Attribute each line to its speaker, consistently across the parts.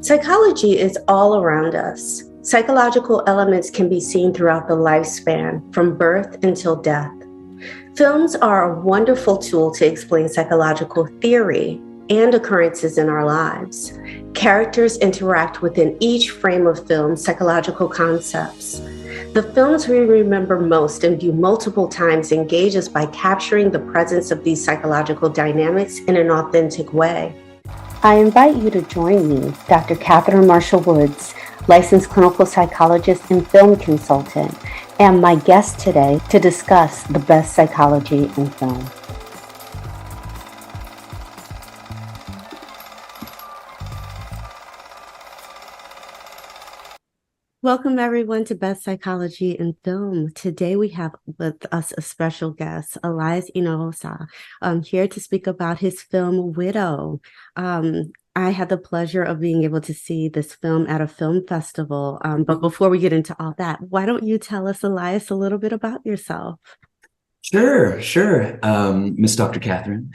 Speaker 1: Psychology is all around us. Psychological elements can be seen throughout the lifespan, from birth until death. Films are a wonderful tool to explain psychological theory and occurrences in our lives. Characters interact within each frame of film psychological concepts. The films we remember most and view multiple times engage us by capturing the presence of these psychological dynamics in an authentic way. I invite you to join me, Dr. Katherine Marshall Woods, licensed clinical psychologist and film consultant, and my guest today to discuss the best psychology in film. Welcome everyone to Best Psychology in Film. Today we have with us a special guest, Elias Hinojosa, here to speak about his film Widow. I had the pleasure of being able to see this film at a film festival. But before we get into all that, why don't you tell us, Elias, a little bit about yourself?
Speaker 2: Sure. Miss Dr. Catherine.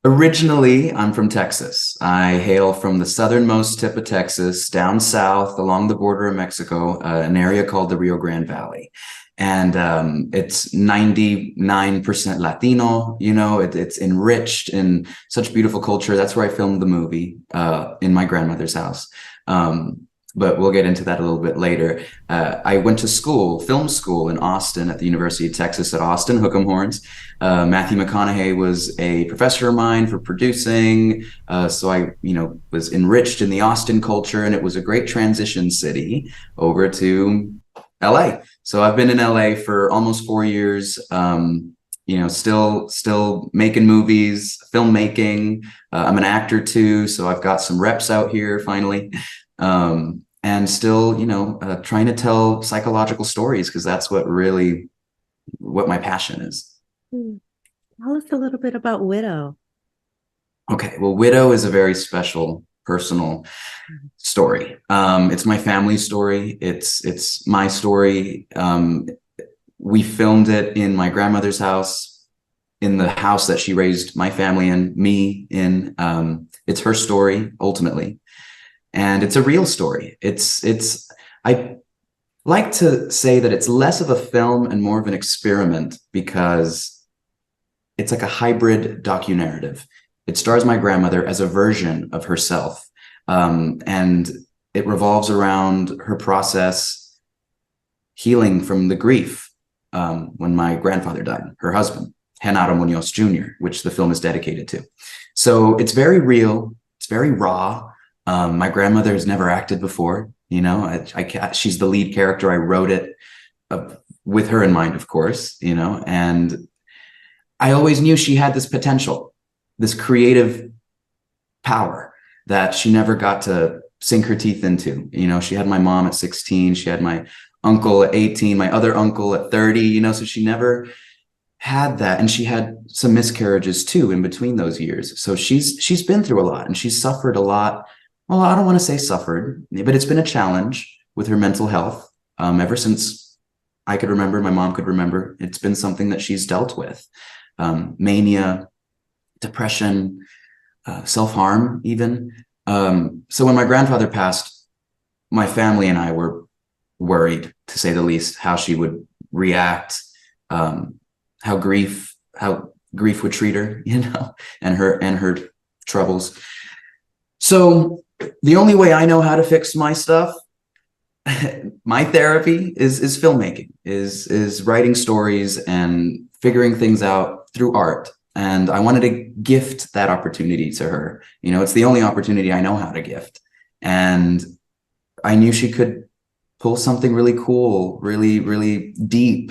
Speaker 2: Originally, I'm from Texas. I hail from the southernmost tip of Texas, down south along the border of Mexico, an area called the Rio Grande Valley. And it's 99% Latino, it's enriched in such beautiful culture. That's where I filmed the movie, in my grandmother's house. But we'll get into that a little bit later. I went to film school in Austin at the University of Texas at Austin, Hook'em Horns. Matthew McConaughey was a professor of mine for producing. So I, was enriched in the Austin culture, and it was a great transition city over to LA. So I've been in LA for almost 4 years, still making movies, filmmaking. I'm an actor too, so I've got some reps out here finally. And still, trying to tell psychological stories, because that's what my passion is.
Speaker 1: Tell us a little bit about Widow.
Speaker 2: Okay, well, Widow is a very special, personal story. It's my family story. It's my story. We filmed it in my grandmother's house, in the house that she raised my family and me in. It's her story, ultimately. And it's a real story. I like to say that it's less of a film and more of an experiment, because it's like a hybrid docu-narrative. It stars my grandmother as a version of herself. And it revolves around her process healing from the grief when my grandfather died, her husband, Genaro Munoz Jr., which the film is dedicated to. So it's very real. It's very raw. My grandmother has never acted before, she's the lead character. I wrote it with her in mind, of course, and I always knew she had this potential, this creative power that she never got to sink her teeth into. She had my mom at 16, she had my uncle at 18, my other uncle at 30, so she never had that. And she had some miscarriages too in between those years. So she's been through a lot, and she's suffered a lot. Well, I don't want to say suffered, but it's been a challenge with her mental health. Ever since I could remember, my mom could remember, it's been something that she's dealt with. Mania, depression, self-harm even. So when my grandfather passed, my family and I were worried, to say the least, how she would react, how grief would treat her, and her troubles. So the only way I know how to fix my stuff, my therapy, is filmmaking, is writing stories and figuring things out through art. And I wanted to gift that opportunity to her. It's the only opportunity I know how to gift. And I knew she could pull something really cool, really, really deep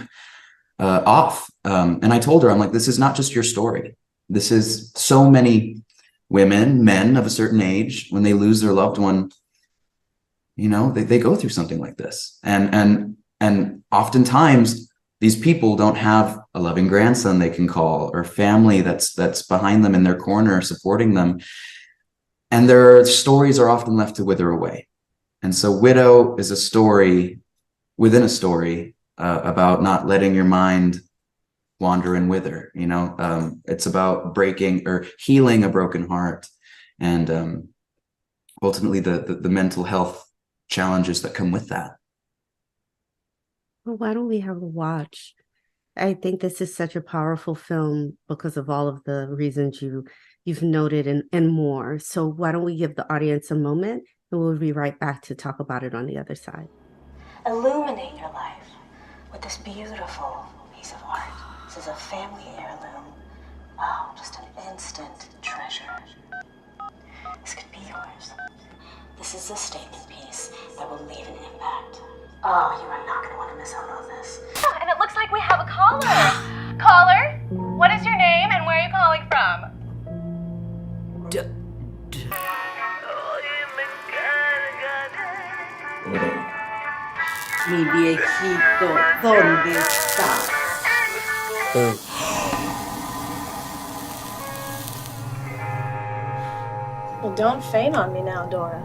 Speaker 2: off. And I told her, I'm like, this is not just your story. This is so many women, men of a certain age, when they lose their loved one, they go through something like this. And oftentimes these people don't have a loving grandson they can call, or family that's behind them in their corner, supporting them. And their stories are often left to wither away. And so Widow is a story within a story about not letting your mind wander and wither. It's about breaking or healing a broken heart, and ultimately the mental health challenges that come with that.
Speaker 1: Well, why don't we have a watch? I think this is such a powerful film because of all of the reasons you've noted and more. So why don't we give the audience a moment and we'll be right back to talk about it on the other side.
Speaker 3: Illuminate your life with this beautiful piece of art. This is a family heirloom. Oh, just an instant treasure. This could be yours. This is a statement piece that will leave an impact. Oh, you are not going to want to miss out on this.
Speaker 4: Oh, and it looks like we have a caller. Caller, what is your name and where are you calling from?
Speaker 5: Mi viejito, ¿dónde estás?
Speaker 6: Well, don't faint on me now, Dora.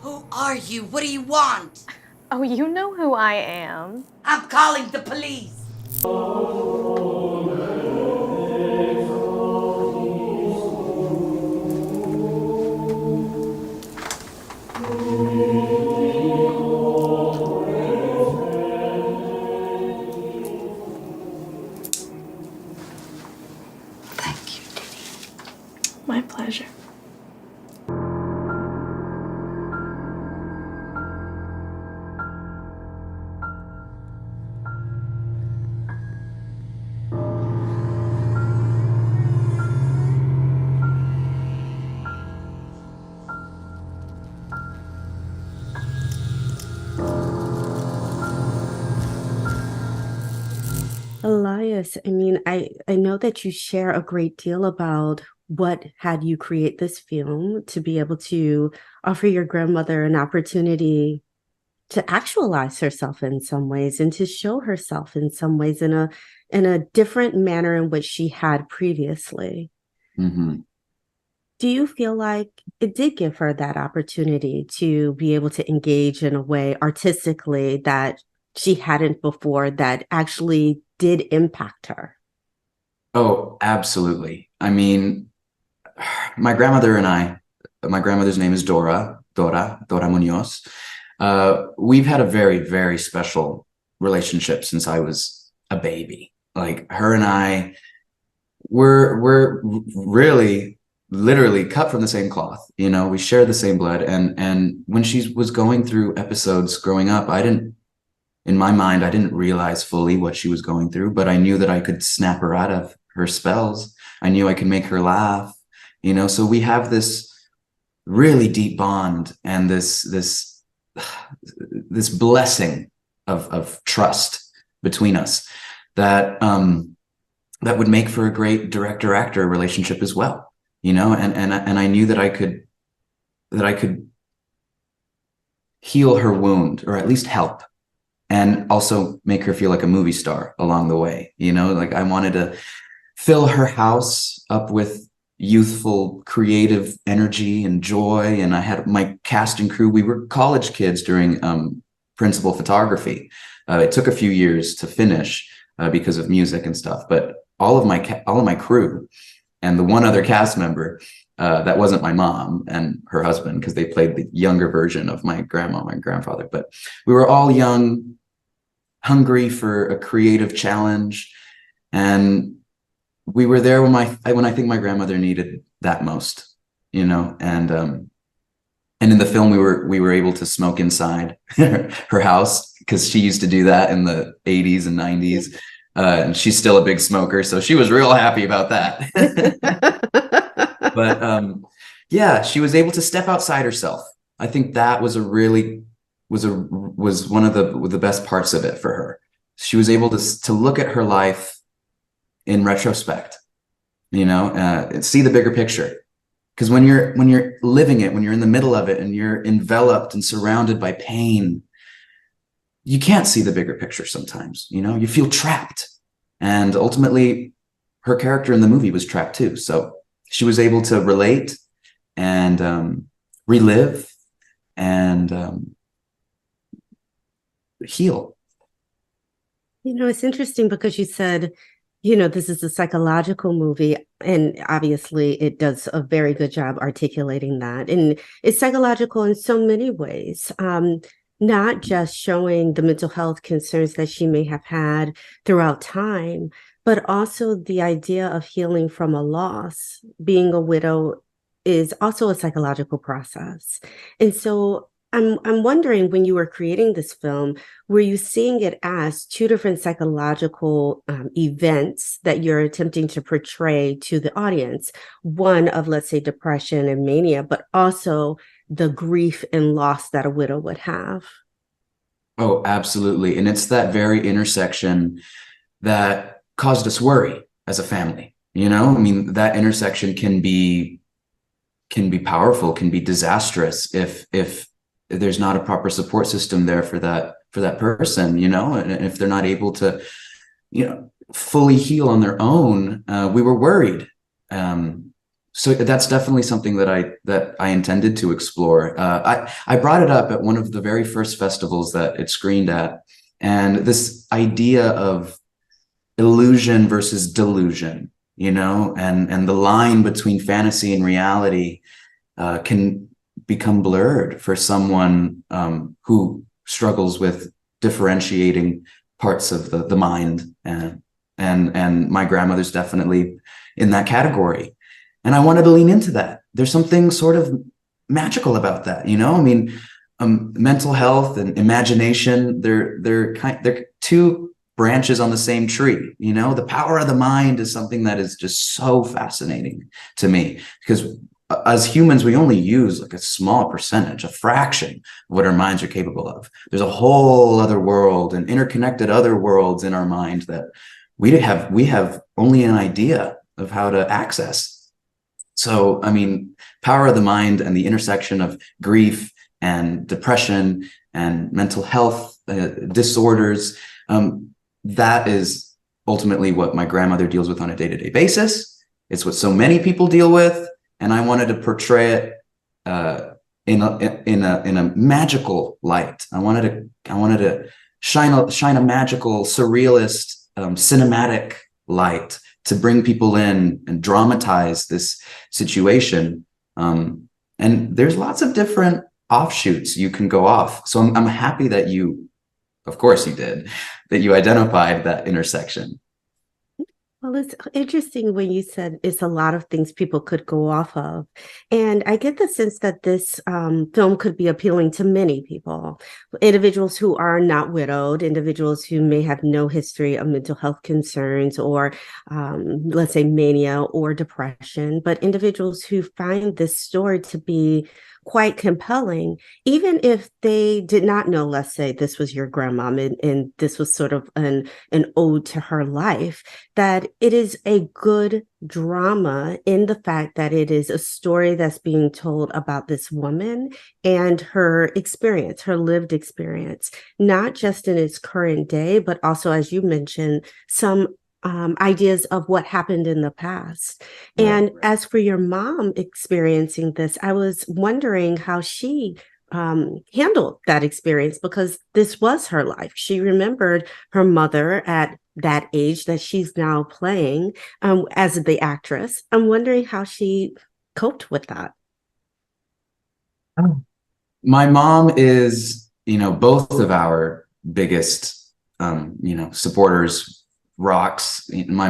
Speaker 5: Who are you? What do you want?
Speaker 4: Oh, you know who I am.
Speaker 5: I'm calling the police.
Speaker 3: Thank you, Diddy.
Speaker 6: My pleasure.
Speaker 1: Elias, I mean, I know that you share a great deal about what had you create this film to be able to offer your grandmother an opportunity to actualize herself in some ways and to show herself in some ways in a different manner in which she had previously.
Speaker 2: Mm-hmm.
Speaker 1: Do you feel like it did give her that opportunity to be able to engage in a way artistically that she hadn't before, that actually did impact her?
Speaker 2: Oh, absolutely. I mean, my grandmother and my grandmother's name is Dora Munoz. We've had a very, very special relationship since I was a baby. Like, her and I, we're really literally cut from the same cloth. You know, we share the same blood. And when she was going through episodes growing up, in my mind, I didn't realize fully what she was going through, but I knew that I could snap her out of her spells. I knew I could make her laugh, you know. So we have this really deep bond and this blessing of trust between us that that would make for a great director-actor relationship as well, you know. And I knew that I could heal her wound, or at least help, and also make her feel like a movie star along the way. You know, like, I wanted to fill her house up with youthful, creative energy and joy. And I had my cast and crew. We were college kids during principal photography. It took a few years to finish because of music and stuff. But all of my crew and the one other cast member that wasn't my mom and her husband, because they played the younger version of my grandma, my grandfather. But we were all young, hungry for a creative challenge, and we were there when I think my grandmother needed that most, you know. And in the film, we were able to smoke inside her house, because she used to do that in the 80s and 90s, and she's still a big smoker, so she was real happy about that. But yeah, she was able to step outside herself. I think that was was one of the best parts of it for her. She was able to look at her life in retrospect, you know, and see the bigger picture. Because when you're living it, when you're in the middle of it and you're enveloped and surrounded by pain, you can't see the bigger picture sometimes, you know. You feel trapped. And ultimately, her character in the movie was trapped too. So she was able to relate and relive and heal.
Speaker 1: You know, it's interesting because you said This is a psychological movie, and obviously it does a very good job articulating that. And it's psychological in so many ways, not just showing the mental health concerns that she may have had throughout time, but also the idea of healing from a loss. Being a widow is also a psychological process. And so I'm wondering, when you were creating this film, were you seeing it as two different psychological events that you're attempting to portray to the audience? One of, let's say, depression and mania, but also the grief and loss that a widow would have.
Speaker 2: Oh, absolutely. And it's that very intersection that caused us worry as a family. I mean, that intersection can be powerful, can be disastrous if there's not a proper support system there for that person, and if they're not able to, fully heal on their own. We were worried. So that's definitely something that I intended to explore. I brought it up at one of the very first festivals that it screened at, and this idea of illusion versus delusion, and the line between fantasy and reality can become blurred for someone who struggles with differentiating parts of the mind, and my grandmother's definitely in that category. And I wanted to lean into that. There's something sort of magical about that, I mean, mental health and imagination, they're two branches on the same tree. The power of the mind is something that is just so fascinating to me, because as humans, we only use like a small percentage, a fraction of what our minds are capable of. There's a whole other world and interconnected other worlds in our mind that we have only an idea of how to access. So, I mean, power of the mind and the intersection of grief and depression and mental health disorders, that is ultimately what my grandmother deals with on a day-to-day basis. It's what so many people deal with. And I wanted to portray it in a magical light. I wanted to shine a magical, surrealist, cinematic light to bring people in and dramatize this situation. And there's lots of different offshoots you can go off. So I'm happy that of course you did, that you identified that intersection.
Speaker 1: Well, it's interesting when you said it's a lot of things people could go off of. And I get the sense that this film could be appealing to many people, individuals who are not widowed, individuals who may have no history of mental health concerns or, let's say, mania or depression, but individuals who find this story to be quite compelling, even if they did not know, let's say this was your grandmom and this was sort of an ode to her life, that it is a good drama in the fact that it is a story that's being told about this woman and her experience, her lived experience, not just in its current day, but also, as you mentioned, some ideas of what happened in the past. And as for your mom experiencing this, I was wondering how she handled that experience, because this was her life. She remembered her mother at that age that she's now playing as the actress. I'm wondering how she coped with that.
Speaker 2: My mom is, both of our biggest, supporters, rocks. My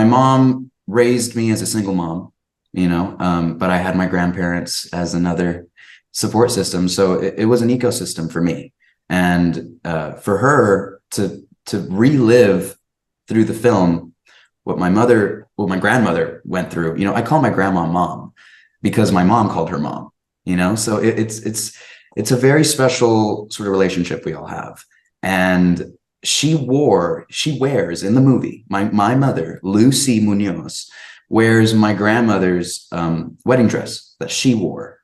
Speaker 2: mom raised me as a single mom, but I had my grandparents as another support system. So it was an ecosystem for me. And for her to relive through the film what my grandmother went through, I call my grandma Mom because my mom called her Mom, so it's a very special sort of relationship we all have. And she wears in the movie, my mother, Lucy Munoz, wears my grandmother's wedding dress that she wore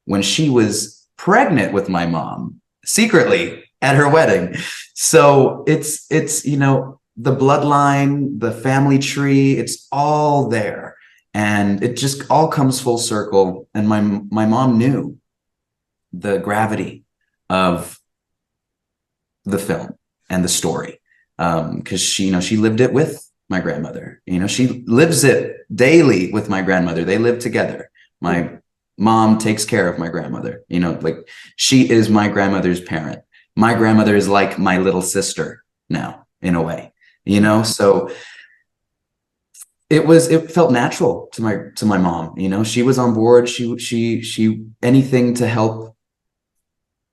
Speaker 2: when she was pregnant with my mom, secretly at her wedding. So it's the bloodline, the family tree, it's all there. And it just all comes full circle. And my mom knew the gravity of the film and the story, because she lived it with my grandmother. You know, she lives it daily with my grandmother. They live together. My mom takes care of my grandmother. You know, like she is my grandmother's parent. My grandmother is like my little sister now, in a way, you know? So it felt natural to my mom, you know, she was on board. She anything to help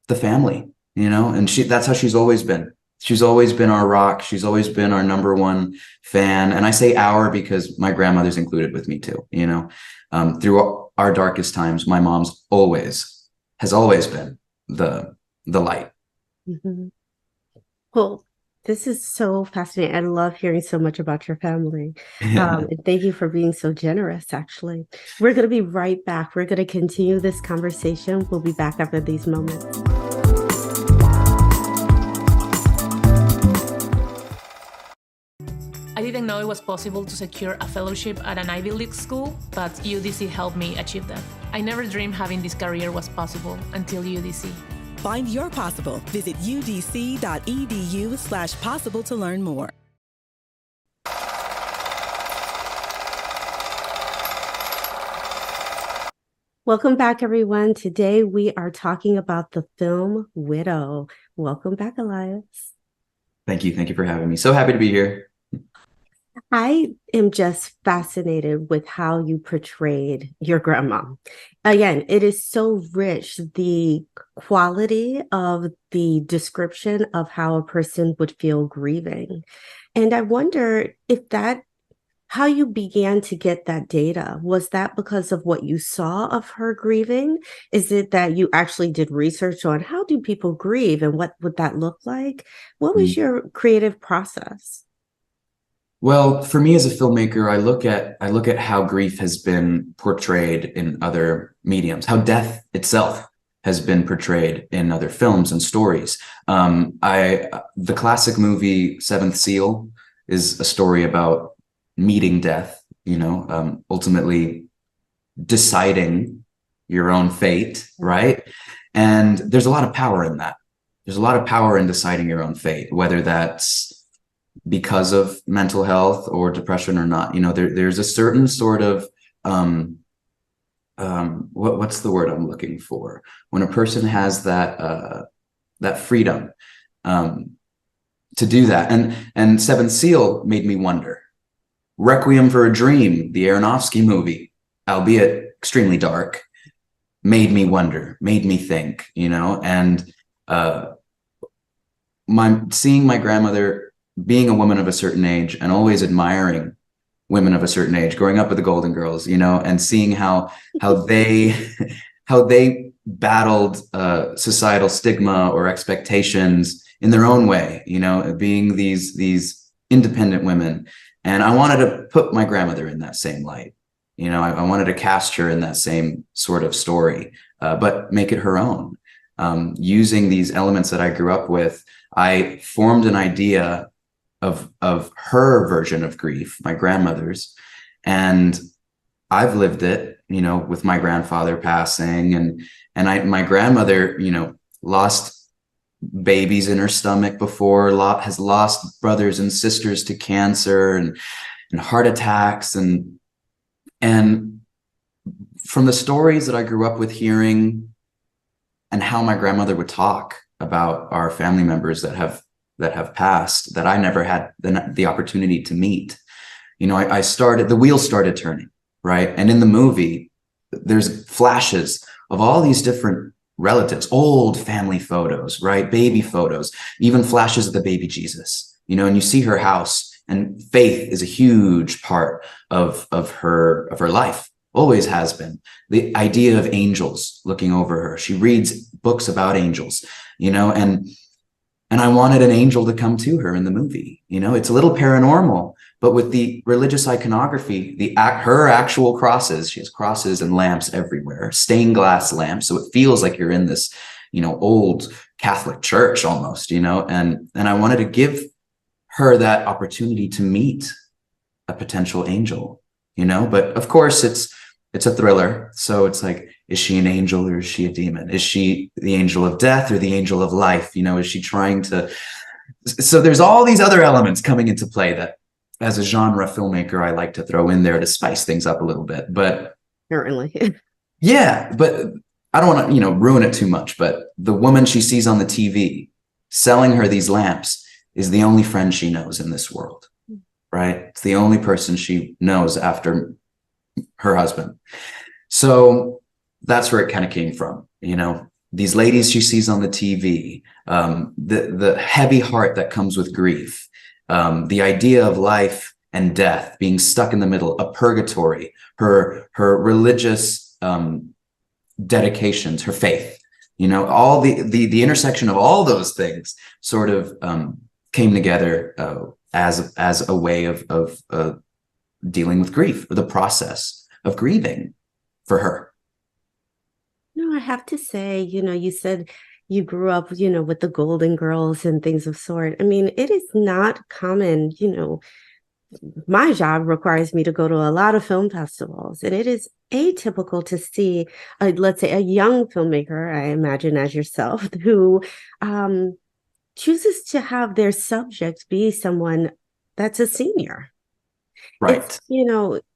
Speaker 2: the family, you know, and that's how she's always been. She's always been our rock. She's always been our number one fan. And I say our because my grandmother's included with me too, you know, through our darkest times, my mom's has always been the light.
Speaker 1: Mm-hmm. Well, this is so fascinating. I love hearing so much about your family. And thank you for being so generous, actually. We're going to be right back. We're going to continue this conversation. We'll be back after these moments.
Speaker 7: I didn't know it was possible to secure a fellowship at an Ivy League school, but UDC helped me achieve that. I never dreamed having this career was possible until UDC.
Speaker 8: Find your possible. Visit udc.edu/possible to learn more.
Speaker 1: Welcome back, everyone. Today we are talking about the film Widow. Welcome back, Elias.
Speaker 2: Thank you. Thank you for having me. So happy to be here.
Speaker 1: I am just fascinated with how you portrayed your grandma. Again, it is so rich, the quality of the description of how a person would feel grieving. And I wonder if how you began to get that data. Was that because of what you saw of her grieving? Is it that you actually did research on how do people grieve and what would that look like? What was your creative process?
Speaker 2: Well, for me as a filmmaker, I look at how grief has been portrayed in other mediums, how death itself has been portrayed in other films and stories. The classic movie Seventh Seal is a story about meeting death, you know, ultimately deciding your own fate, right? And there's a lot of power in that. There's a lot of power in deciding your own fate, whether that's because of mental health or depression or not. You know, there's a certain sort of what's the word I'm looking for? When a person has that freedom to do that. And Seventh Seal made me wonder. Requiem for a Dream, the Aronofsky movie, albeit extremely dark, made me wonder, made me think, you know, and seeing my grandmother being a woman of a certain age and always admiring women of a certain age, growing up with the Golden Girls, you know, and seeing how they battled societal stigma or expectations in their own way, you know, being these independent women. And I wanted to put my grandmother in that same light. You know, I wanted to cast her in that same sort of story, but make it her own. Using these elements that I grew up with, I formed an idea of her version of grief, my grandmother's, and I've lived it, you know, with my grandfather passing, and my grandmother, you know, lost babies in her stomach before, has lost brothers and sisters to cancer and heart attacks, and from the stories that I grew up with hearing and how my grandmother would talk about our family members that have passed, that I never had the opportunity to meet. You know, the wheels started turning, right? And in the movie, there's flashes of all these different relatives, old family photos, right? Baby photos, even flashes of the baby Jesus, you know, and you see her house, and faith is a huge part of her life. Always has been. The idea of angels looking over her. She reads books about angels, you know, and I wanted an angel to come to her in the movie. You know, it's a little paranormal, but with the religious iconography, her actual crosses, she has crosses and lamps everywhere, stained glass lamps. So it feels like you're in this, you know, old Catholic church almost, you know, and I wanted to give her that opportunity to meet a potential angel, you know, but of course it's a thriller. So it's like, is she an angel or is she a demon? Is she the angel of death or the angel of life? You know, is she trying to, so there's all these other elements coming into play that as a genre filmmaker, I like to throw in there to spice things up a little bit. But
Speaker 1: Certainly.
Speaker 2: yeah, but I don't want to, ruin it too much. But the woman she sees on the TV selling her these lamps is the only friend she knows in this world, right? It's the only person she knows after her husband. So that's where it kind of came from, these ladies she sees on the TV, the heavy heart that comes with grief, the idea of life and death, being stuck in the middle, a purgatory, her religious dedications, her faith, all the intersection of all those things sort of came together as a way of dealing with grief, or the process of grieving for her.
Speaker 1: No, I have to say, you said you grew up, with the Golden Girls and things of sort. I mean, it is not common, my job requires me to go to a lot of film festivals, and it is atypical to see, let's say, a young filmmaker, I imagine as yourself, who chooses to have their subject be someone that's a senior.
Speaker 2: Right.
Speaker 1: It's,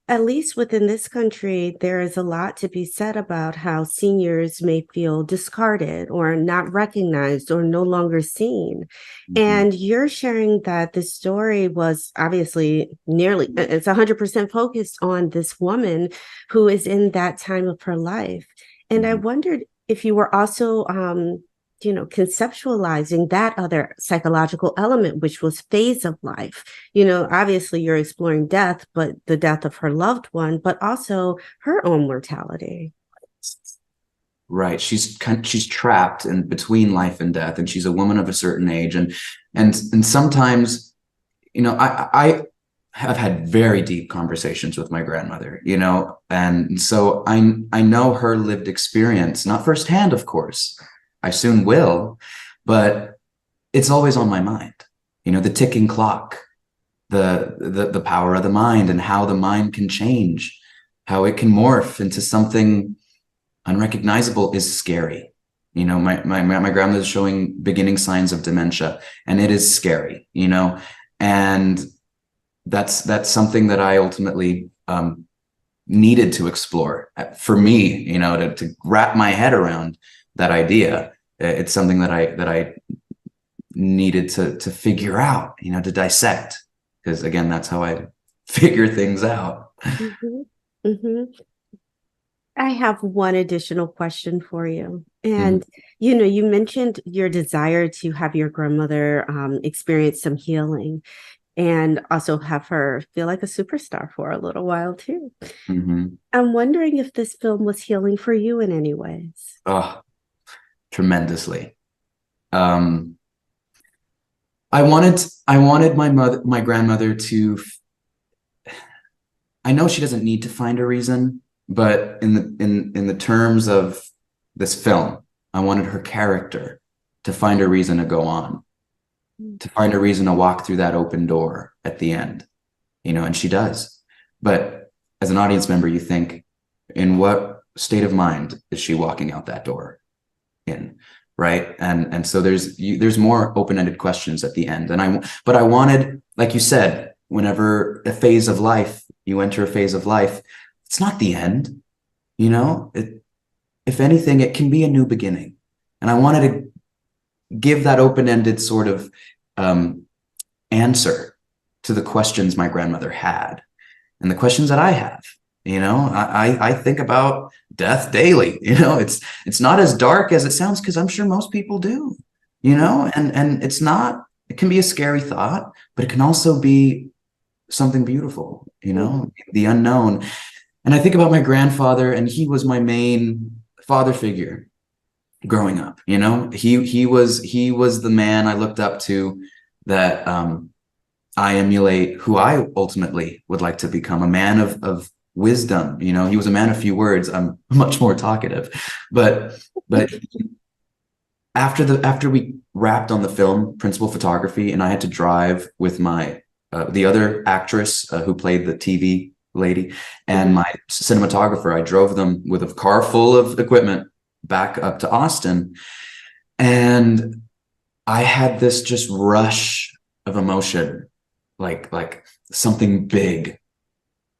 Speaker 1: at least within this country, there is a lot to be said about how seniors may feel discarded or not recognized or no longer seen. Mm-hmm. And you're sharing that the story was obviously it's 100% focused on this woman who is in that time of her life. And I wondered if you were also conceptualizing that other psychological element, which was phase of life. Obviously you're exploring death, but the death of her loved one, but also her own mortality.
Speaker 2: Right. She's trapped in between life and death, and she's a woman of a certain age. And sometimes, I have had very deep conversations with my grandmother, and so I know her lived experience, not firsthand, of course. I soon will, but it's always on my mind. The ticking clock, the power of the mind, and how the mind can change, how it can morph into something unrecognizable is scary. My grandmother's showing beginning signs of dementia, and it is scary, and that's something that I ultimately needed to explore for me, to wrap my head around that idea. It's something that I needed to figure out, to dissect, because again, that's how I figure things out.
Speaker 1: Mm-hmm. Mm-hmm. I have one additional question for you. And, you mentioned your desire to have your grandmother experience some healing and also have her feel like a superstar for a little while too. Mm-hmm. I'm wondering if this film was healing for you in any ways.
Speaker 2: Oh, tremendously. I wanted my grandmother to, I know she doesn't need to find a reason, but in the terms of this film, I wanted her character to find a reason to go on, to find a reason to walk through that open door at the end, and she does. But as an audience member, you think, in what state of mind is she walking out that door in? Right. And so there's more open-ended questions at the end. But I wanted, like you said, whenever you enter a phase of life, it's not the end, if anything, it can be a new beginning. And I wanted to give that open-ended sort of answer to the questions my grandmother had and the questions that I have. I think about death daily. It's not as dark as it sounds, because I'm sure most people do, and it can be a scary thought, but it can also be something beautiful, the unknown. And I think about my grandfather, and he was my main father figure growing up. He was the man I looked up to, that I emulate, who I ultimately would like to become, a man of wisdom. He was a man of few words. I'm much more talkative, but after we wrapped on the film, principal photography, and I had to drive with my the other actress who played the TV lady and my cinematographer, I drove them with a car full of equipment back up to Austin, and I had this just rush of emotion, like something big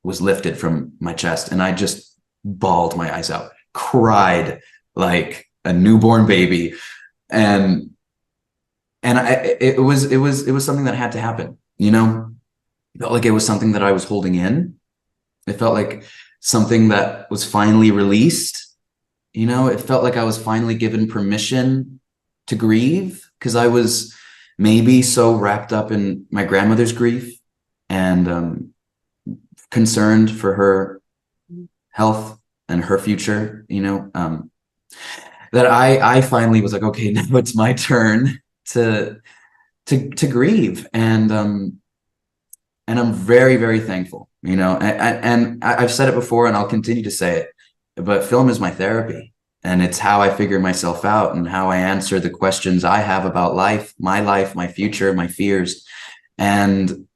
Speaker 2: was lifted from my chest, and I just bawled my eyes out, cried like a newborn baby, and it was something that had to happen. You know, it felt like it was something that I was holding in. It felt like something that was finally released. You know, it felt like I was finally given permission to grieve, because I was maybe so wrapped up in my grandmother's grief and concerned for her health and her future, you know, that I finally was like, okay, now it's my turn to grieve. And I'm very, very thankful, you know, and I've said it before and I'll continue to say it, but film is my therapy, and it's how I figure myself out and how I answer the questions I have about life, my future, my fears. And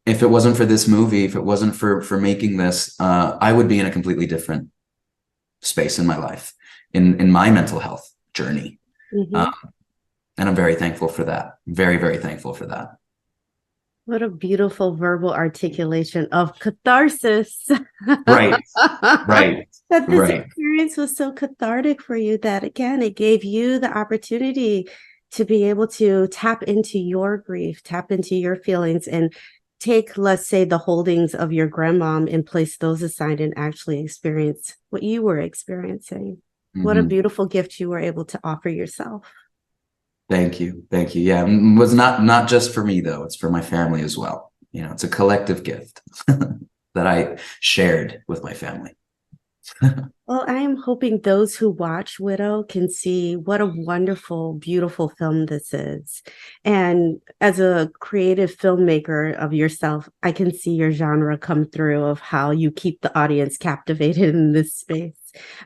Speaker 2: if it wasn't for this movie, if it wasn't for making this, I would be in a completely different space in my life, in my mental health journey. And I'm very thankful for that. Very, very thankful for that.
Speaker 1: What a beautiful verbal articulation of catharsis.
Speaker 2: Right. Right.
Speaker 1: That this
Speaker 2: Right.
Speaker 1: experience was so cathartic for you that, again, it gave you the opportunity to be able to tap into your grief, tap into your feelings, and take, let's say, the holdings of your grandmom and place those aside and actually experience what you were experiencing. What a beautiful gift you were able to offer yourself.
Speaker 2: Thank you. Thank you. Yeah. It was not just for me, though. It's for my family as well. You know, it's a collective gift that I shared with my family.
Speaker 1: Well, I am hoping those who watch Widow can see what a wonderful, beautiful film this is. And as a creative filmmaker of yourself, I can see your genre come through of how you keep the audience captivated in this space.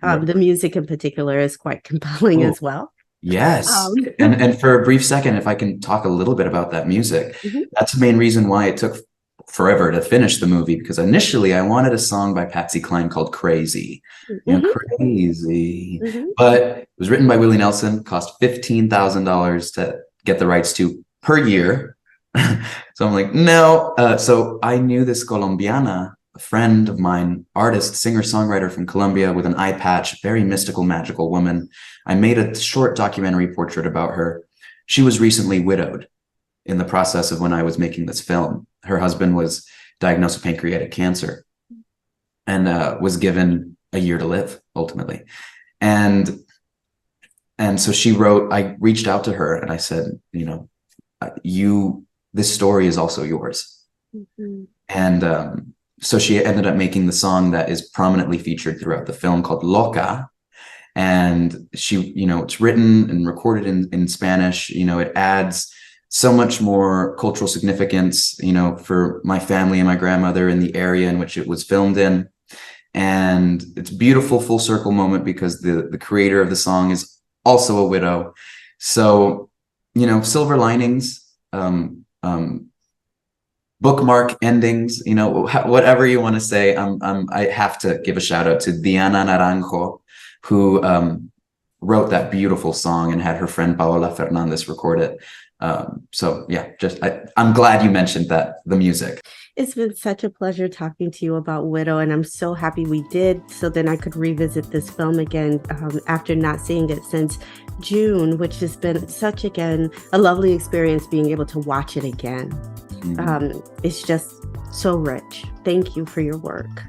Speaker 1: The music in particular is quite compelling as well.
Speaker 2: Yes. And for a brief second, if I can talk a little bit about that music, that's the main reason why it took forever to finish the movie, because initially I wanted a song by Patsy Cline called Crazy. You know, Crazy. But it was written by Willie Nelson, cost $15,000 to get the rights to per year. So I'm like, no. So I knew this Colombiana, a friend of mine, artist, singer-songwriter from Colombia with an eye patch, very mystical, magical woman. I made a short documentary portrait about her. She was recently widowed in the process of when I was making this film. Her husband was diagnosed with pancreatic cancer and was given a year to live, ultimately. And so she wrote, I reached out to her and I said, you know, this story is also yours. And so she ended up making the song that is prominently featured throughout the film called Loca. And she, you know, it's written and recorded in Spanish. You know, it adds so much more cultural significance, you know, for my family and my grandmother in the area in which it was filmed in. And it's a beautiful full circle moment because the creator of the song is also a widow. So, you know, silver linings, bookmark endings, you know, whatever you want to say. I have to give a shout out to Diana Naranjo, who wrote that beautiful song and had her friend Paola Fernandez record it. So yeah, I'm glad you mentioned that, the music.
Speaker 1: It's been such a pleasure talking to you about Widow, and I'm so happy we did, so then I could revisit this film again after not seeing it since June, which has been such, again, a lovely experience being able to watch it again. It's just so rich. Thank you for your work.